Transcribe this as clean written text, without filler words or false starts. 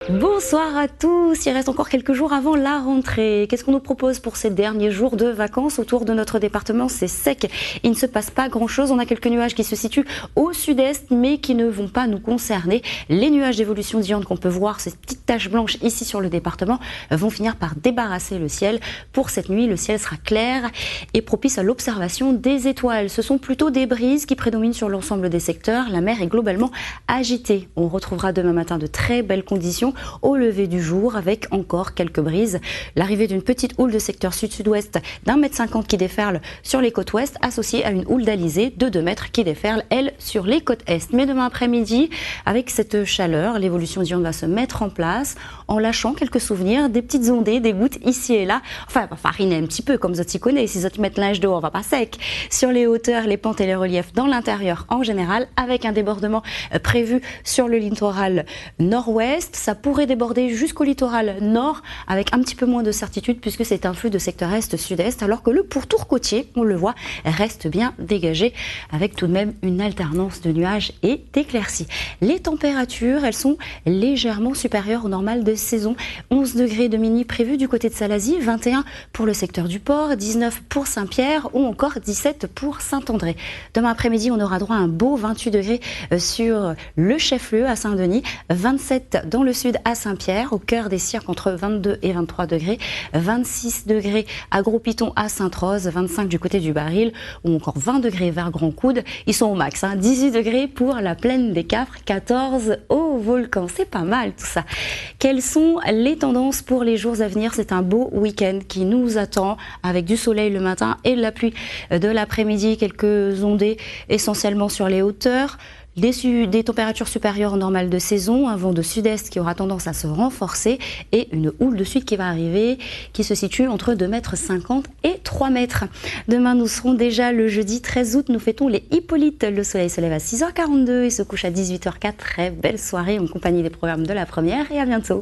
Bonsoir à tous, il reste encore quelques jours avant la rentrée. Qu'est-ce qu'on nous propose pour ces derniers jours de vacances autour de notre département? C'est sec, il ne se passe pas grand-chose. On a quelques nuages qui se situent au sud-est mais qui ne vont pas nous concerner. Les nuages d'évolution diurne qu'on peut voir, ces petites taches blanches ici sur le département, vont finir par débarrasser le ciel. Pour cette nuit, le ciel sera clair et propice à l'observation des étoiles. Ce sont plutôt des brises qui prédominent sur l'ensemble des secteurs. La mer est globalement agitée. On retrouvera demain matin de très belles conditions au lever du jour avec encore quelques brises. L'arrivée d'une petite houle de secteur sud-sud-ouest d'1,50 m qui déferle sur les côtes ouest associée à une houle d'alizé de 2 mètres qui déferle, elle, sur les côtes est. Mais demain après-midi, avec cette chaleur, l'évolution diurne va se mettre en place en lâchant quelques souvenirs, des petites ondées, des gouttes ici et là. Enfin, elle va fariner un petit peu comme vous y connaissez. Si vous mettez linge dehors, on va pas sec. Sur les hauteurs, les pentes et les reliefs dans l'intérieur en général, avec un débordement prévu sur le littoral nord-ouest. Ça pourrait déborder jusqu'au littoral nord avec un petit peu moins de certitude puisque c'est un flux de secteur est-sud-est, alors que le pourtour côtier, on le voit, reste bien dégagé avec tout de même une alternance de nuages et d'éclaircies. Les températures, elles sont légèrement supérieures au normal de saison. 11 degrés de mini prévu du côté de Salazie, 21 pour le secteur du port, 19 pour Saint-Pierre ou encore 17 pour Saint-André. Demain après-midi, on aura droit à un beau 28 degrés sur le chef-lieu à Saint-Denis, 27 dans le sud à Saint-Pierre, au cœur des cirques entre 22 et 23 degrés, 26 degrés à Gros-Piton à Sainte-Rose, 25 du côté du Baril ou encore 20 degrés vers Grand Coude. Ils sont au max, 18 degrés pour la plaine des Cafres, 14 au Volcan. C'est pas mal tout ça. Quelles sont les tendances pour les jours à venir? C'est un beau week-end qui nous attend avec du soleil le matin et de la pluie de l'après-midi, quelques ondées essentiellement sur les hauteurs. Des températures supérieures au normal de saison, un vent de sud-est qui aura tendance à se renforcer et une houle de sud qui va arriver, qui se situe entre 2,50 m et 3 mètres. Demain, nous serons déjà le jeudi 13 août, nous fêtons les Hippolytes. Le soleil se lève à 6h42 et se couche à 18h04. Très belle soirée en compagnie des programmes de la première et à bientôt.